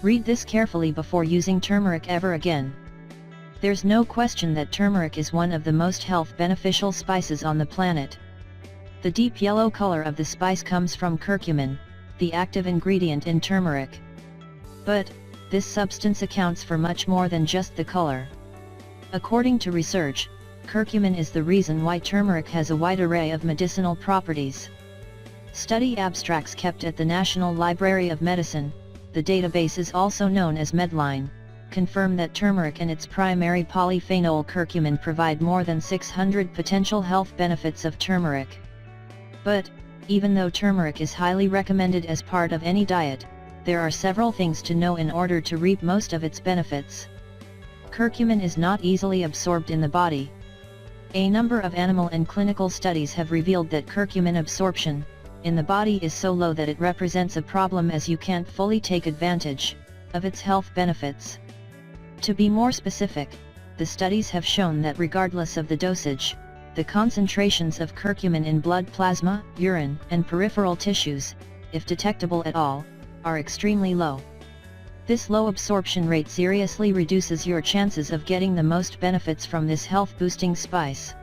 Read this carefully before using turmeric ever again. There's no question that turmeric is one of the most health beneficial spices on the planet. The deep yellow color of the spice comes from curcumin, the active ingredient in turmeric. But, this substance accounts for much more than just the color. According to research, curcumin is the reason why turmeric has a wide array of medicinal properties. Study abstracts kept at the National Library of Medicine, the database is also known as Medline, confirm that turmeric and its primary polyphenol curcumin provide more than 600 potential health benefits of turmeric. But, even though turmeric is highly recommended as part of any diet, there are several things to know in order to reap most of its benefits. Curcumin is not easily absorbed in the body. A number of animal and clinical studies have revealed that curcumin absorption in the body is so low that it represents a problem, as you can't fully take advantage of its health benefits. To be more specific, the studies have shown that regardless of the dosage, the concentrations of curcumin in blood plasma, urine, and peripheral tissues, if detectable at all, are extremely low. This low absorption rate seriously reduces your chances of getting the most benefits from this health-boosting spice.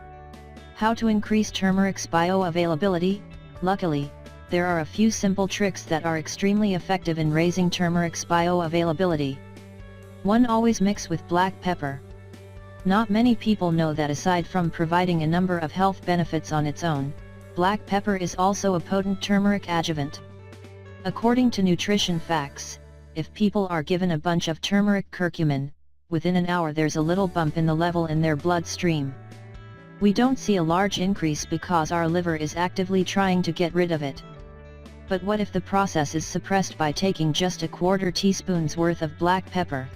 How to increase turmeric's bioavailability? Luckily, there are a few simple tricks that are extremely effective in raising turmeric's bioavailability. 1. Always mix with black pepper. Not many people know that aside from providing a number of health benefits on its own, black pepper is also a potent turmeric adjuvant. According to Nutrition Facts, if people are given a bunch of turmeric curcumin, within an hour there's a little bump in the level in their bloodstream. We don't see a large increase because our liver is actively trying to get rid of it. But what if the process is suppressed by taking just a quarter teaspoon's worth of black pepper?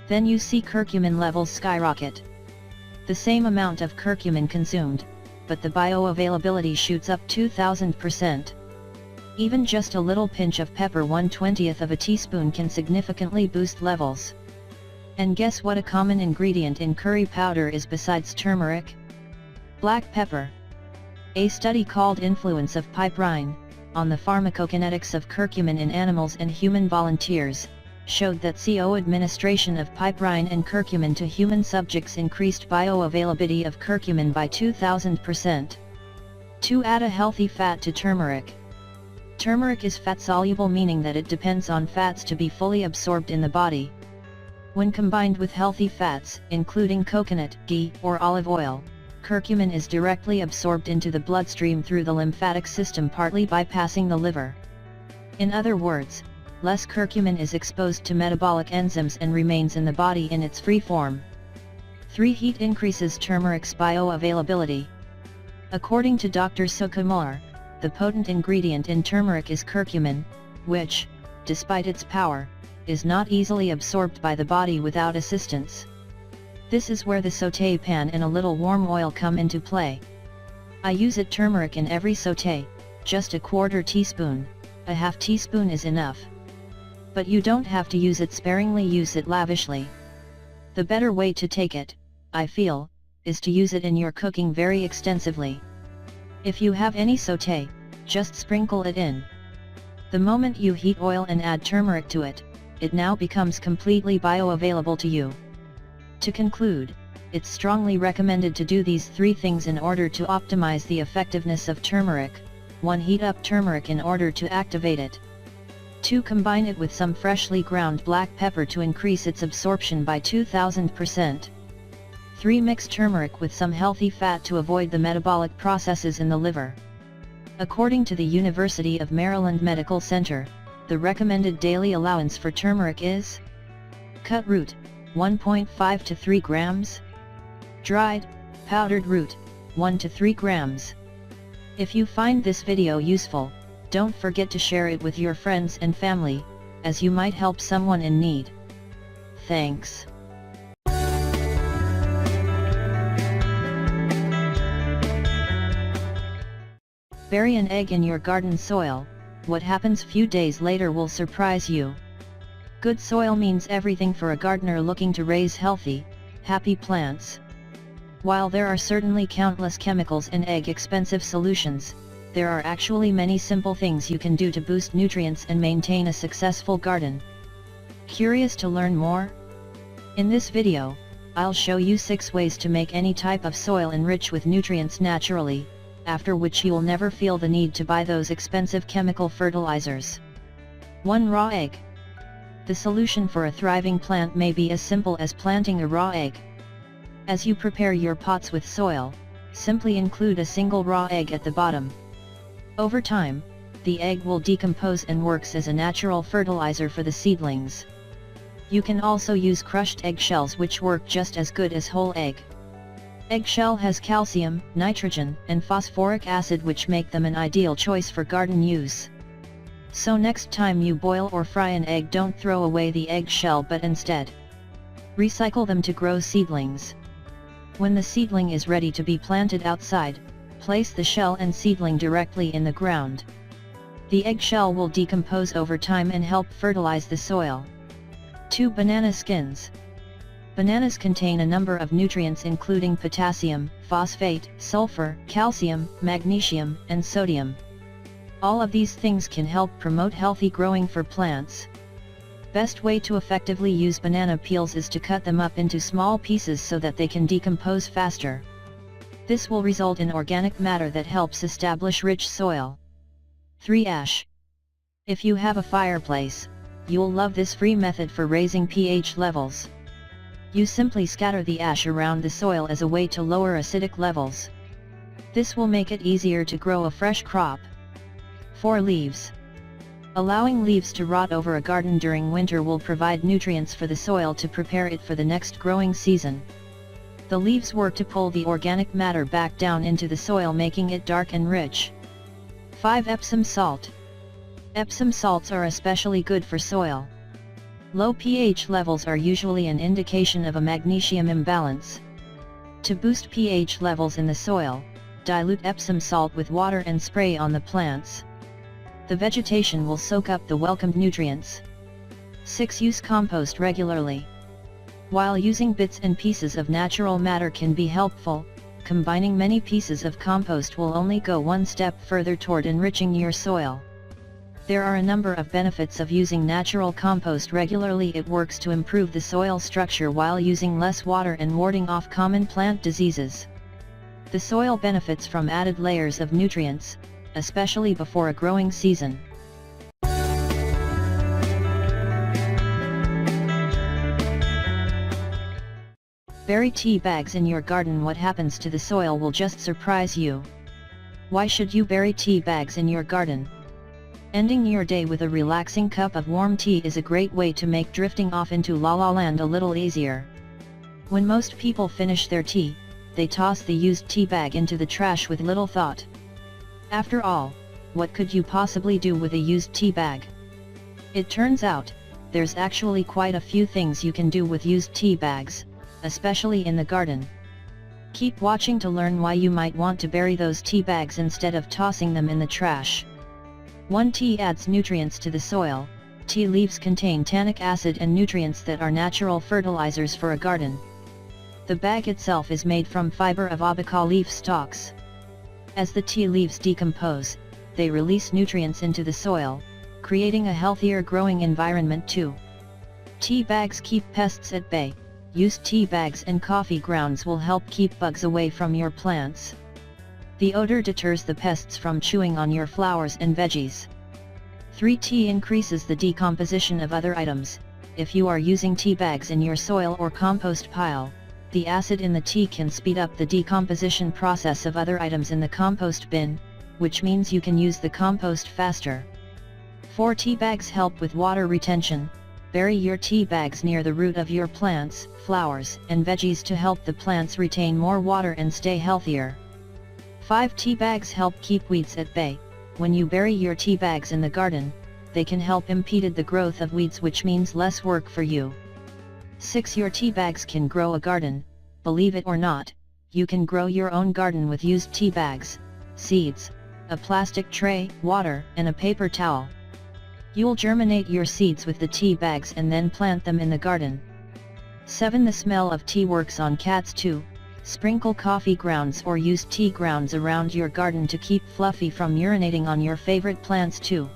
Then you see curcumin levels skyrocket. The same amount of curcumin consumed, but the bioavailability shoots up 2000%. Even just a little pinch of pepper, 1/20th of a teaspoon, can significantly boost levels. And guess what a common ingredient in curry powder is besides turmeric? Black pepper. A study called Influence of Piperine on the pharmacokinetics of curcumin in animals and human volunteers showed that CO administration of piperine and curcumin to human subjects increased bioavailability of curcumin by 2000%. 2. Add a healthy fat to turmeric. Turmeric is fat-soluble, meaning that it depends on fats to be fully absorbed in the body. When combined with healthy fats, including coconut, ghee, or olive oil, curcumin is directly absorbed into the bloodstream through the lymphatic system, partly bypassing the liver. In other words, less curcumin is exposed to metabolic enzymes and remains in the body in its free form. 3. Heat increases turmeric's bioavailability. According to Dr. Sukumar, the potent ingredient in turmeric is curcumin, which, despite its power, is not easily absorbed by the body without assistance. This is where the sauté pan and a little warm oil come into play. I use turmeric in every sauté, just a quarter teaspoon, a half teaspoon is enough. But you don't have to use it sparingly, use it lavishly. The better way to take it, I feel, is to use it in your cooking very extensively. If you have any sauté, just sprinkle it in. The moment you heat oil and add turmeric to it, it now becomes completely bioavailable to you. To conclude, it's strongly recommended to do these 3 things in order to optimize the effectiveness of turmeric. 1. Heat up turmeric in order to activate it. 2. Combine it with some freshly ground black pepper to increase its absorption by 2000%. 3. Mix turmeric with some healthy fat to avoid the metabolic processes in the liver. According to the University of Maryland Medical Center, the recommended daily allowance for turmeric is: cut root, 1.5 to 3 grams. Dried, powdered root, 1 to 3 grams. If you find this video useful, don't forget to share it with your friends and family, as you might help someone in need. Thanks. Bury an egg in your garden soil. What happens few days later will surprise you. Good soil means everything for a gardener looking to raise healthy, happy plants. While there are certainly countless chemicals and expensive solutions, there are actually many simple things you can do to boost nutrients and maintain a successful garden. Curious to learn more? In this video, I'll show you 6 ways to make any type of soil enrich with nutrients naturally, after which you'll never feel the need to buy those expensive chemical fertilizers. 1. Raw egg. The solution for a thriving plant may be as simple as planting a raw egg. As you prepare your pots with soil, simply include a single raw egg at the bottom. Over time, the egg will decompose and works as a natural fertilizer for the seedlings. You can also use crushed eggshells, which work just as good as whole egg. Eggshell has calcium, nitrogen, and phosphoric acid, which make them an ideal choice for garden use. So next time you boil or fry an egg, don't throw away the eggshell but instead recycle them to grow seedlings. When the seedling is ready to be planted outside, place the shell and seedling directly in the ground. The eggshell will decompose over time and help fertilize the soil. 2. Banana skins. Bananas contain a number of nutrients including potassium, phosphate, sulfur, calcium, magnesium, and sodium. All of these things can help promote healthy growing for plants. Best way to effectively use banana peels is to cut them up into small pieces so that they can decompose faster. This will result in organic matter that helps establish rich soil. 3. Ash. If you have a fireplace, you'll love this free method for raising pH levels. You simply scatter the ash around the soil as a way to lower acidic levels. This will make it easier to grow a fresh crop. 4. Leaves. Allowing leaves to rot over a garden during winter will provide nutrients for the soil to prepare it for the next growing season. The leaves work to pull the organic matter back down into the soil, making it dark and rich. 5. Epsom salt. Epsom salts are especially good for soil. Low pH levels are usually an indication of a magnesium imbalance. To boost pH levels in the soil, dilute Epsom salt with water and spray on the plants. The vegetation will soak up the welcomed nutrients. 6. Use compost regularly. While using bits and pieces of natural matter can be helpful, combining many pieces of compost will only go one step further toward enriching your soil. There are a number of benefits of using natural compost regularly. It works to improve the soil structure while using less water and warding off common plant diseases. The soil benefits from added layers of nutrients, especially before a growing season. Bury tea bags in your garden. What happens to the soil will just surprise you. Why should you bury tea bags in your garden? Ending your day with a relaxing cup of warm tea is a great way to make drifting off into la la land a little easier. When most people finish their tea, they toss the used tea bag into the trash with little thought. After all, what could you possibly do with a used tea bag? It turns out, there's actually quite a few things you can do with used tea bags, especially in the garden. Keep watching to learn why you might want to bury those tea bags instead of tossing them in the trash. 1. Tea adds nutrients to the soil. Tea leaves contain tannic acid and nutrients that are natural fertilizers for a garden. The bag itself is made from fiber of abaca leaf stalks. As the tea leaves decompose, they release nutrients into the soil, creating a healthier growing environment too. Tea bags keep pests at bay. Used tea bags and coffee grounds will help keep bugs away from your plants. The odor deters the pests from chewing on your flowers and veggies. 3. Tea increases the decomposition of other items. If you are using tea bags in your soil or compost pile, the acid in the tea can speed up the decomposition process of other items in the compost bin, which means you can use the compost faster. 4. Tea bags help with water retention. Bury your tea bags near the root of your plants, flowers, and veggies to help the plants retain more water and stay healthier. 5. Tea bags help keep weeds at bay. When you bury your tea bags in the garden, they can help impede the growth of weeds, which means less work for you. 6. Your tea bags can grow a garden. Believe it or not, you can grow your own garden with used tea bags, seeds, a plastic tray, water, and a paper towel. You'll germinate your seeds with the tea bags and then plant them in the garden. 7. The smell of tea works on cats too. Sprinkle coffee grounds or used tea grounds around your garden to keep Fluffy from urinating on your favorite plants too.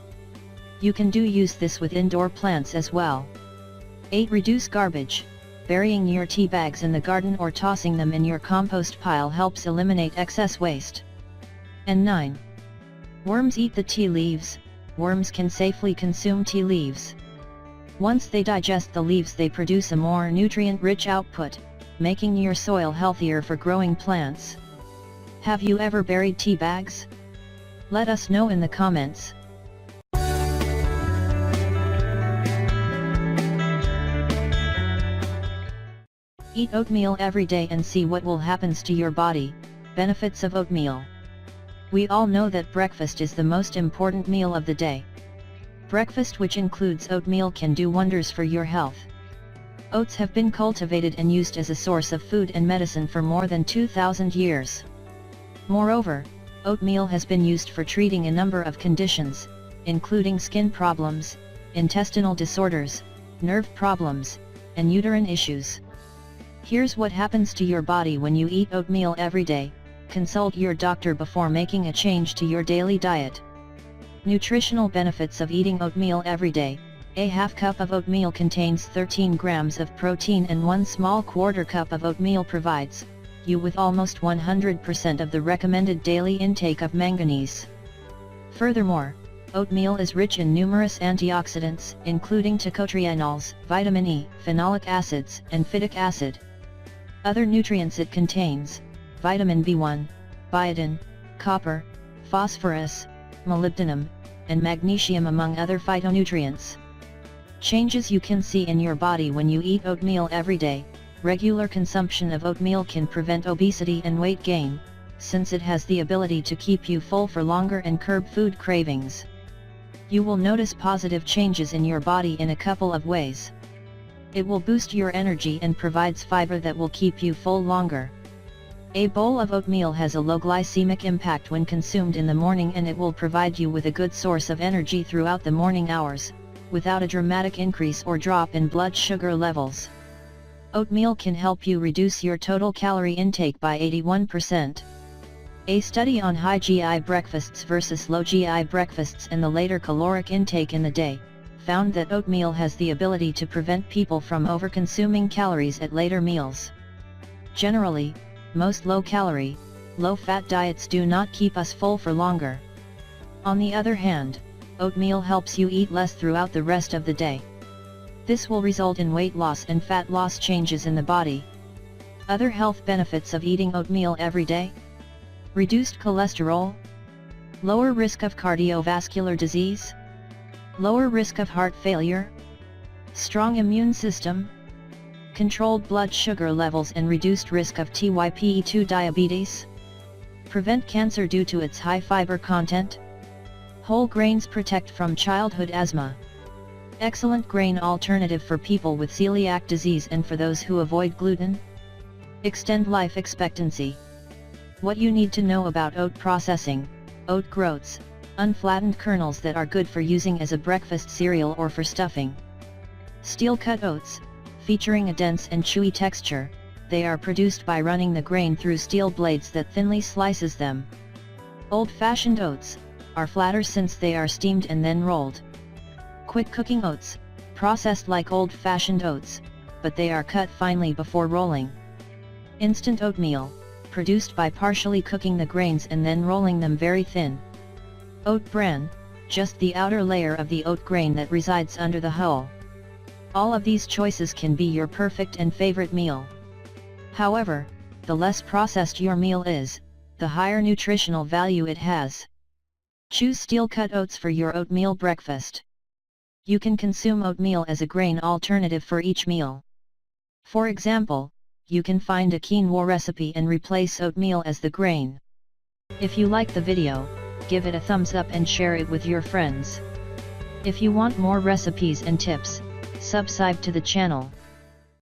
You can use this with indoor plants as well. 8. Reduce garbage. Burying your tea bags in the garden or tossing them in your compost pile helps eliminate excess waste. And 9. Worms eat the tea leaves. Worms can safely consume tea leaves. Once they digest the leaves, they produce a more nutrient-rich output, making your soil healthier for growing plants. Have you ever buried tea bags? Let us know in the comments. Eat oatmeal every day and see what will happen to your body. Benefits of oatmeal. We all know that breakfast is the most important meal of the day. Breakfast, which includes oatmeal, can do wonders for your health. Oats have been cultivated and used as a source of food and medicine for more than 2,000 years. Moreover, oatmeal has been used for treating a number of conditions, including skin problems, intestinal disorders, nerve problems, and uterine issues. Here's what happens to your body when you eat oatmeal every day. Consult your doctor before making a change to your daily diet. Nutritional benefits of eating oatmeal every day. A half cup of oatmeal contains 13 grams of protein, and 1 small quarter cup of oatmeal provides you with almost 100% of the recommended daily intake of manganese. Furthermore, oatmeal is rich in numerous antioxidants, including tocotrienols, vitamin E, phenolic acids, and phytic acid. Other nutrients it contains: vitamin B1, biotin, copper, phosphorus, molybdenum, and magnesium, among other phytonutrients. Changes you can see in your body when you eat oatmeal every day. Regular consumption of oatmeal can prevent obesity and weight gain, since it has the ability to keep you full for longer and curb food cravings. You will notice positive changes in your body in a couple of ways. It will boost your energy and provides fiber that will keep you full longer. A bowl of oatmeal has a low glycemic impact when consumed in the morning, and it will provide you with a good source of energy throughout the morning hours, without a dramatic increase or drop in blood sugar levels. Oatmeal can help you reduce your total calorie intake by 81%. A study on high GI breakfasts versus low GI breakfasts and the later caloric intake in the day found that oatmeal has the ability to prevent people from over-consuming calories at later meals. Generally, most low-calorie, low-fat diets do not keep us full for longer. On the other hand, oatmeal helps you eat less throughout the rest of the day. This will result in weight loss and fat loss changes in the body. Other health benefits of eating oatmeal every day: reduced cholesterol, lower risk of cardiovascular disease, lower risk of heart failure, strong immune system, controlled blood sugar levels and reduced risk of type 2 diabetes, prevent cancer due to its high fiber content. Whole grains protect from childhood asthma. Excellent grain alternative for people with celiac disease and for those who avoid gluten. Extend life expectancy. What you need to know about oat processing: oat groats, unflattened kernels that are good for using as a breakfast cereal or for stuffing. Steel-cut oats, featuring a dense and chewy texture, they are produced by running the grain through steel blades that thinly slices them. Old-fashioned oats are flatter since they are steamed and then rolled. Quick cooking oats, processed like old-fashioned oats, but they are cut finely before rolling. Instant oatmeal, produced by partially cooking the grains and then rolling them very thin. Oat bran, just the outer layer of the oat grain that resides under the hull. All of these choices can be your perfect and favorite meal. However, the less processed your meal is, the higher nutritional value it has. Choose steel-cut oats for your oatmeal breakfast. You can consume oatmeal as a grain alternative for each meal. For example, you can find a quinoa recipe and replace oatmeal as the grain. If you like the video, give it a thumbs up and share it with your friends. If you want more recipes and tips, subscribe to the channel.